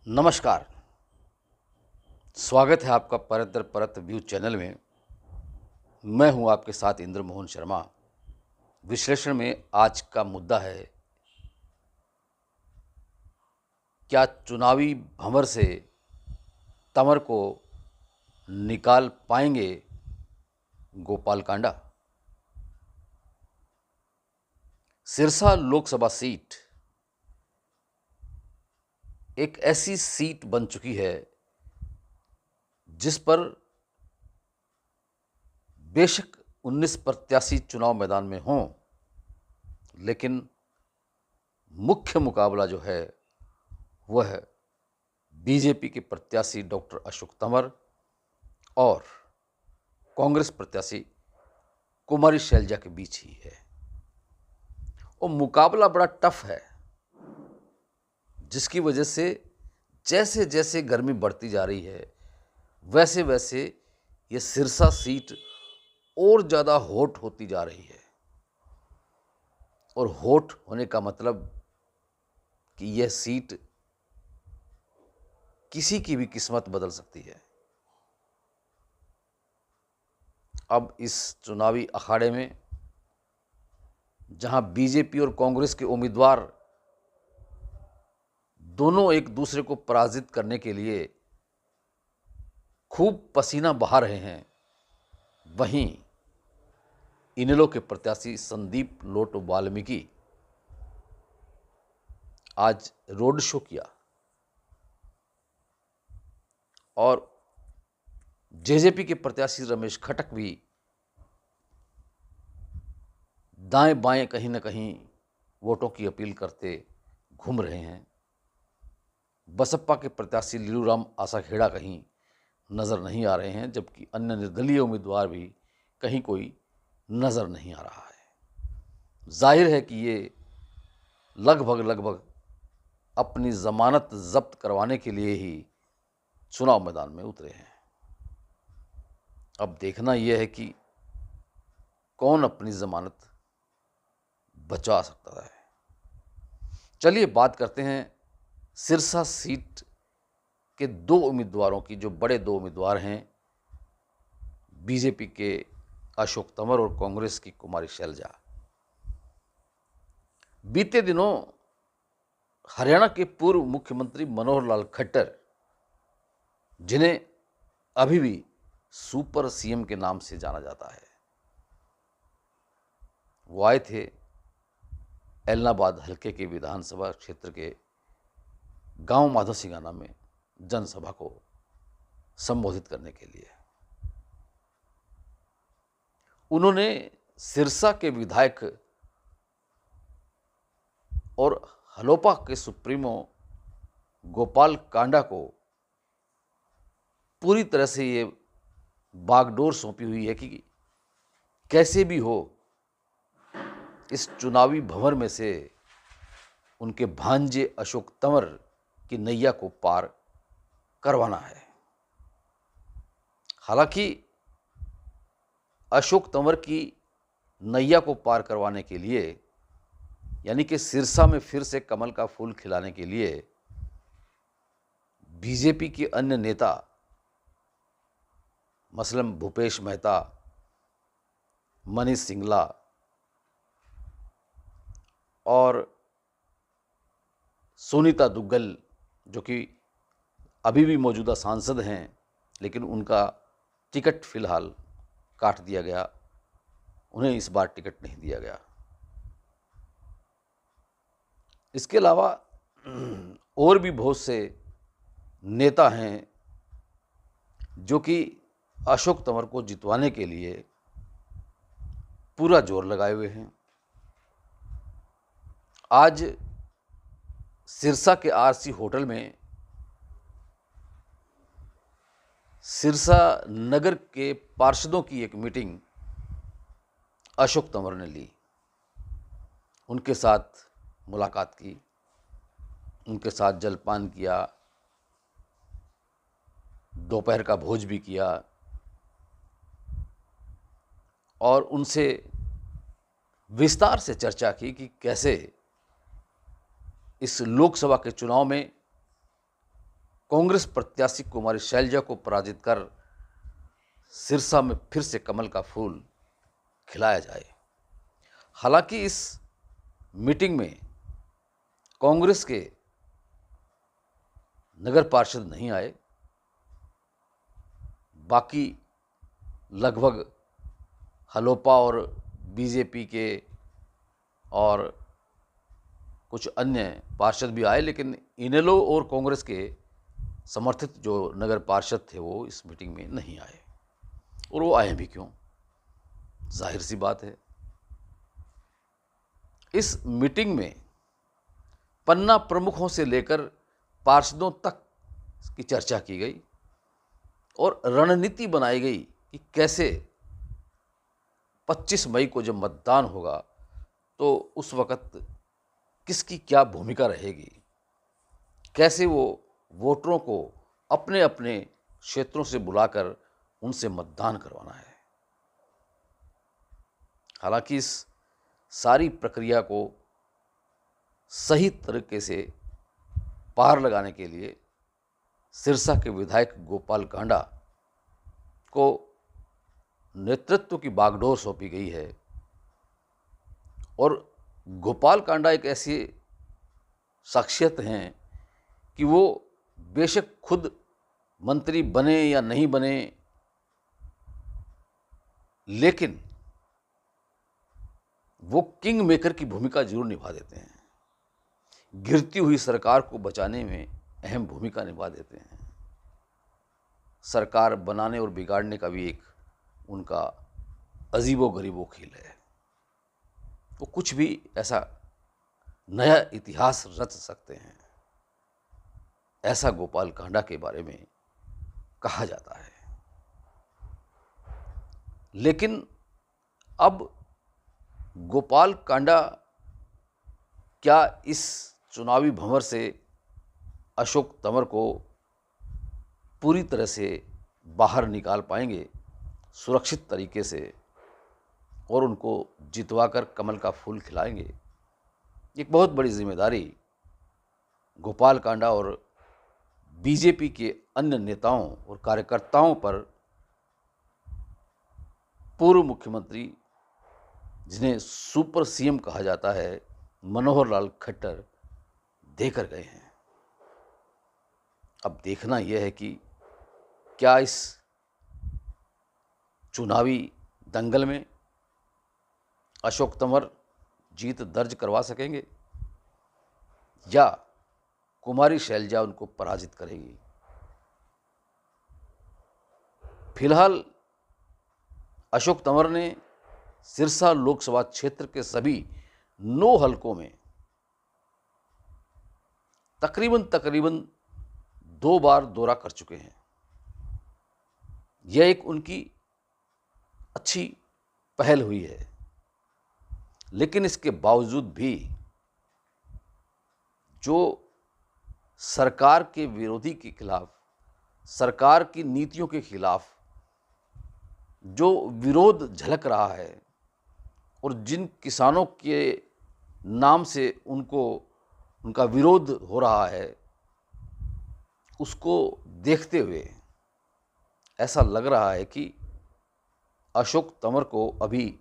नमस्कार। स्वागत है आपका परत दर परत व्यू चैनल में। मैं हूं आपके साथ इंद्र मोहन शर्मा। विश्लेषण में आज का मुद्दा है, क्या चुनावी भंवर से तंवर को निकाल पाएंगे गोपाल कांडा। सिरसा लोकसभा सीट एक ऐसी सीट बन चुकी है जिस पर बेशक 19 प्रत्याशी चुनाव मैदान में हों, लेकिन मुख्य मुकाबला जो है वह बीजेपी के प्रत्याशी डॉक्टर अशोक तंवर और कांग्रेस प्रत्याशी कुमारी शैलजा के बीच ही है। और मुकाबला बड़ा टफ है, जिसकी वजह से जैसे जैसे गर्मी बढ़ती जा रही है वैसे वैसे ये सिरसा सीट और ज़्यादा हॉट होती जा रही है। और हॉट होने का मतलब कि यह सीट किसी की भी किस्मत बदल सकती है। अब इस चुनावी अखाड़े में जहां बीजेपी और कांग्रेस के उम्मीदवार दोनों एक दूसरे को पराजित करने के लिए खूब पसीना बहा रहे हैं, वहीं इनेलो के प्रत्याशी संदीप लोट वाल्मीकि आज रोड शो किया और जेजेपी के प्रत्याशी रमेश खटक भी दाएं बाएं कहीं ना कहीं वोटों की अपील करते घूम रहे हैं। बसपा के प्रत्याशी लीलूराम आसाखेड़ा कहीं नज़र नहीं आ रहे हैं, जबकि अन्य निर्दलीय उम्मीदवार भी कहीं कोई नज़र नहीं आ रहा है। जाहिर है कि ये लगभग अपनी ज़मानत जब्त करवाने के लिए ही चुनाव मैदान में उतरे हैं। अब देखना यह है कि कौन अपनी ज़मानत बचा सकता है। चलिए बात करते हैं सिरसा सीट के दो उम्मीदवारों की, जो बड़े दो उम्मीदवार हैं, बीजेपी के अशोक तंवर और कांग्रेस की कुमारी शैलजा। बीते दिनों हरियाणा के पूर्व मुख्यमंत्री मनोहर लाल खट्टर, जिन्हें अभी भी सुपर सीएम के नाम से जाना जाता है, वो आए थे एलनाबाद हल्के के विधानसभा क्षेत्र के गांव माधो सिंगाना में जनसभा को संबोधित करने के लिए। उन्होंने सिरसा के विधायक और हलोपा के सुप्रीमो गोपाल कांडा को पूरी तरह से ये बागडोर सौंपी हुई है कि कैसे भी हो इस चुनावी भंवर में से उनके भांजे अशोक तंवर की नैया को पार करवाना है। हालांकि अशोक तंवर की नैया को पार करवाने के लिए, यानी कि सिरसा में फिर से कमल का फूल खिलाने के लिए, बीजेपी के अन्य नेता मसलन भूपेश मेहता, मनीष सिंगला और सुनीता दुग्गल, जो कि अभी भी मौजूदा सांसद हैं लेकिन उनका टिकट फिलहाल काट दिया गया, उन्हें इस बार टिकट नहीं दिया गया। इसके अलावा और भी बहुत से नेता हैं जो कि अशोक तंवर को जितवाने के लिए पूरा जोर लगाए हुए हैं। आज सिरसा के आरसी होटल में सिरसा नगर के पार्षदों की एक मीटिंग अशोक तंवर ने ली। उनके साथ मुलाकात की, उनके साथ जलपान किया, दोपहर का भोज भी किया और उनसे विस्तार से चर्चा की कि कैसे इस लोकसभा के चुनाव में कांग्रेस प्रत्याशी कुमारी शैलजा को पराजित कर सिरसा में फिर से कमल का फूल खिलाया जाए। हालांकि इस मीटिंग में कांग्रेस के नगर पार्षद नहीं आए, बाकी लगभग हलोपा और बीजेपी के और कुछ अन्य पार्षद भी आए, लेकिन इनेलो और कांग्रेस के समर्थित जो नगर पार्षद थे वो इस मीटिंग में नहीं आए। और वो आए भी क्यों, जाहिर सी बात है। इस मीटिंग में पन्ना प्रमुखों से लेकर पार्षदों तक की चर्चा की गई और रणनीति बनाई गई कि कैसे 25 मई को जब मतदान होगा तो उस वक़्त किसकी क्या भूमिका रहेगी, कैसे वो वोटरों को अपने अपने क्षेत्रों से बुलाकर उनसे मतदान करवाना है। हालांकि इस सारी प्रक्रिया को सही तरीके से पार लगाने के लिए सिरसा के विधायक गोपाल कांडा को नेतृत्व की बागडोर सौंपी गई है। और गोपाल कांडा एक ऐसी शख्सियत हैं कि वो बेशक खुद मंत्री बने या नहीं बने, लेकिन वो किंग मेकर की भूमिका जरूर निभा देते हैं। गिरती हुई सरकार को बचाने में अहम भूमिका निभा देते हैं। सरकार बनाने और बिगाड़ने का भी एक उनका अजीबो गरीबो खेल है। वो कुछ भी ऐसा नया इतिहास रच सकते हैं, ऐसा गोपाल कांडा के बारे में कहा जाता है। लेकिन अब गोपाल कांडा क्या इस चुनावी भंवर से अशोक तंवर को पूरी तरह से बाहर निकाल पाएंगे सुरक्षित तरीके से और उनको जितवाकर कमल का फूल खिलाएंगे? एक बहुत बड़ी जिम्मेदारी गोपाल कांडा और बीजेपी के अन्य नेताओं और कार्यकर्ताओं पर पूर्व मुख्यमंत्री, जिन्हें सुपर सीएम कहा जाता है, मनोहर लाल खट्टर देकर गए हैं। अब देखना यह है कि क्या इस चुनावी दंगल में अशोक तंवर जीत दर्ज करवा सकेंगे या कुमारी शैलजा उनको पराजित करेगी। फिलहाल अशोक तंवर ने सिरसा लोकसभा क्षेत्र के सभी 9 हलकों में तकरीबन 2 बार दौरा कर चुके हैं। यह एक उनकी अच्छी पहल हुई है, लेकिन इसके बावजूद भी जो सरकार के विरोधी के खिलाफ, सरकार की नीतियों के खिलाफ जो विरोध झलक रहा है और जिन किसानों के नाम से उनका विरोध हो रहा है, उसको देखते हुए ऐसा लग रहा है कि अशोक तंवर को अभी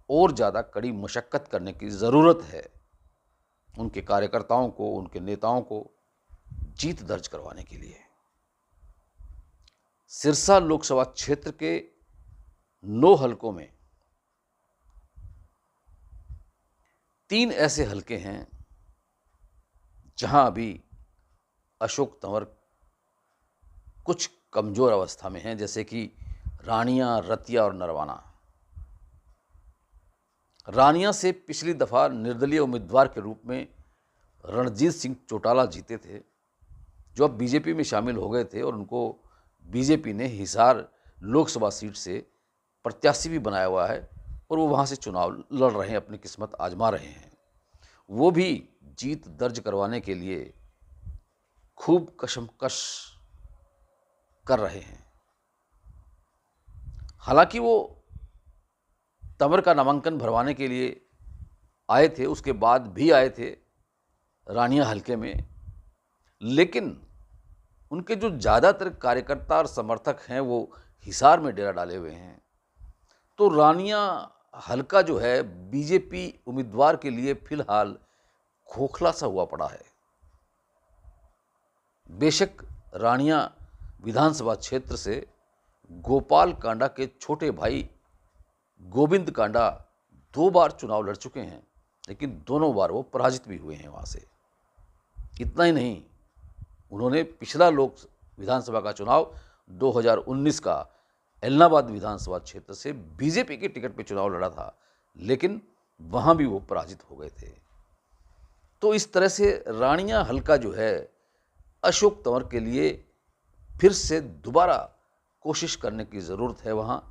और ज़्यादा कड़ी मशक्क़त करने की ज़रूरत है, उनके कार्यकर्ताओं को, उनके नेताओं को जीत दर्ज करवाने के लिए। सिरसा लोकसभा क्षेत्र के 9 हलकों में 3 ऐसे हलके हैं जहां अभी अशोक तंवर कुछ कमज़ोर अवस्था में हैं, जैसे कि रानिया, रतिया और नरवाना। रानिया से पिछली दफ़ा निर्दलीय उम्मीदवार के रूप में रणजीत सिंह चौटाला जीते थे, जो अब बीजेपी में शामिल हो गए थे और उनको बीजेपी ने हिसार लोकसभा सीट से प्रत्याशी भी बनाया हुआ है और वो वहाँ से चुनाव लड़ रहे हैं, अपनी किस्मत आजमा रहे हैं। वो भी जीत दर्ज करवाने के लिए खूब कशमकश कर रहे हैं। हालांकि वो तंवर का नामांकन भरवाने के लिए आए थे, उसके बाद भी आए थे रानिया हलके में, लेकिन उनके जो ज़्यादातर कार्यकर्ता और समर्थक हैं वो हिसार में डेरा डाले हुए हैं। तो रानिया हल्का जो है बीजेपी उम्मीदवार के लिए फिलहाल खोखला सा हुआ पड़ा है। बेशक रानिया विधानसभा क्षेत्र से गोपाल कांडा के छोटे भाई गोविंद कांडा 2 बार चुनाव लड़ चुके हैं, लेकिन दोनों बार वो पराजित भी हुए हैं वहाँ से। इतना ही नहीं, उन्होंने पिछला लोक विधानसभा का चुनाव 2019 का एलनाबाद विधानसभा क्षेत्र से बीजेपी के टिकट पे चुनाव लड़ा था, लेकिन वहाँ भी वो पराजित हो गए थे। तो इस तरह से रानिया हल्का जो है अशोक तंवर के लिए फिर से दोबारा कोशिश करने की ज़रूरत है वहाँ।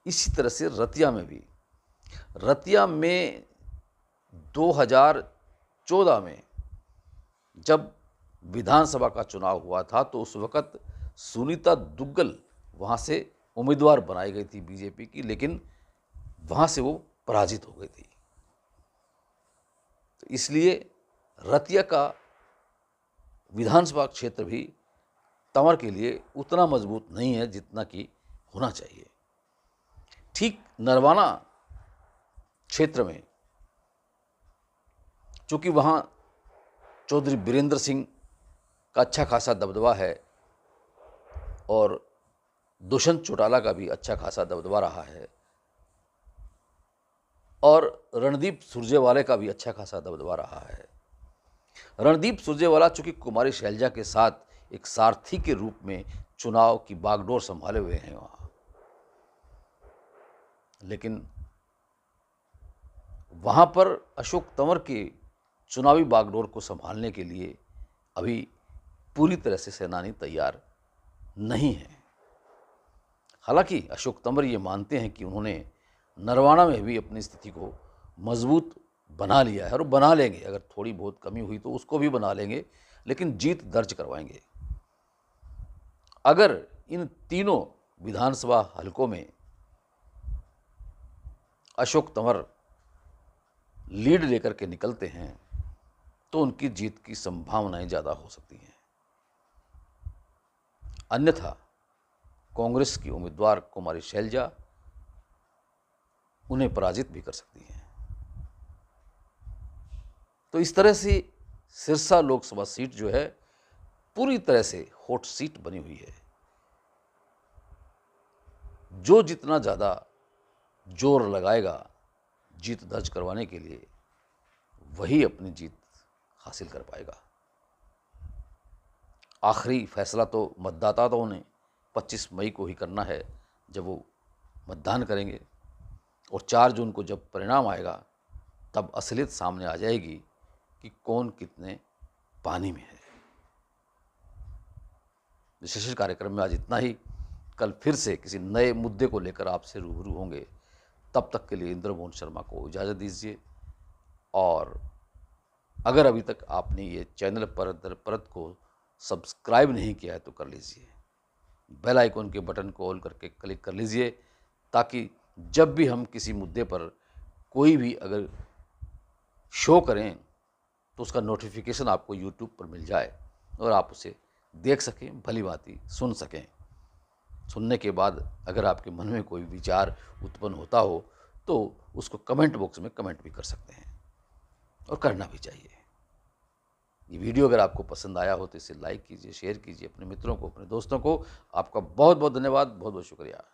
इसी तरह से रतिया में भी, रतिया में 2014 में जब विधानसभा का चुनाव हुआ था तो उस वक़्त सुनीता दुग्गल वहाँ से उम्मीदवार बनाई गई थी बीजेपी की, लेकिन वहाँ से वो पराजित हो गई थी। तो इसलिए रतिया का विधानसभा क्षेत्र भी तंवर के लिए उतना मजबूत नहीं है जितना कि होना चाहिए। ठीक नरवाना क्षेत्र में, चूँकि वहाँ चौधरी बीरेंद्र सिंह का अच्छा खासा दबदबा है और दुष्यंत चौटाला का भी अच्छा खासा दबदबा रहा है और रणदीप सुरजेवाला का भी अच्छा खासा दबदबा रहा है। रणदीप सुरजेवाला चूँकि कुमारी शैलजा के साथ एक सारथी के रूप में चुनाव की बागडोर संभाले हुए हैं वहाँ, लेकिन वहाँ पर अशोक तंवर के चुनावी बागडोर को संभालने के लिए अभी पूरी तरह से सेनानी तैयार नहीं है। हालांकि अशोक तंवर ये मानते हैं कि उन्होंने नरवाना में भी अपनी स्थिति को मजबूत बना लिया है और बना लेंगे। अगर थोड़ी बहुत कमी हुई तो उसको भी बना लेंगे, लेकिन जीत दर्ज करवाएंगे। अगर इन तीनों विधानसभा हलकों में अशोक तंवर लीड लेकर के निकलते हैं तो उनकी जीत की संभावनाएं ज़्यादा हो सकती हैं। अन्यथा कांग्रेस की उम्मीदवार कुमारी शैलजा उन्हें पराजित भी कर सकती हैं। तो इस तरह से सिरसा लोकसभा सीट जो है पूरी तरह से हॉट सीट बनी हुई है। जो जितना ज़्यादा जोर लगाएगा जीत दर्ज करवाने के लिए, वही अपनी जीत हासिल कर पाएगा। आखिरी फैसला तो मतदाताओं ने 25 मई को ही करना है, जब वो मतदान करेंगे, और 4 जून को जब परिणाम आएगा तब असलियत सामने आ जाएगी कि कौन कितने पानी में है। विशेष कार्यक्रम में आज इतना ही। कल फिर से किसी नए मुद्दे को लेकर आपसे रूबरू होंगे। तब तक के लिए इंद्रमोहन शर्मा को इजाज़त दीजिए, और अगर अभी तक आपने ये चैनल परत दर परत को सब्सक्राइब नहीं किया है तो कर लीजिए। बेल आइकन के बटन को ऑल करके क्लिक कर लीजिए, ताकि जब भी हम किसी मुद्दे पर कोई भी अगर शो करें तो उसका नोटिफिकेशन आपको यूट्यूब पर मिल जाए और आप उसे देख सकें, भली भांति सुन सकें। सुनने के बाद अगर आपके मन में कोई विचार उत्पन्न होता हो तो उसको कमेंट बॉक्स में कमेंट भी कर सकते हैं, और करना भी चाहिए। ये वीडियो अगर आपको पसंद आया हो तो इसे लाइक कीजिए, शेयर कीजिए अपने मित्रों को, अपने दोस्तों को। आपका बहुत बहुत धन्यवाद, बहुत बहुत शुक्रिया।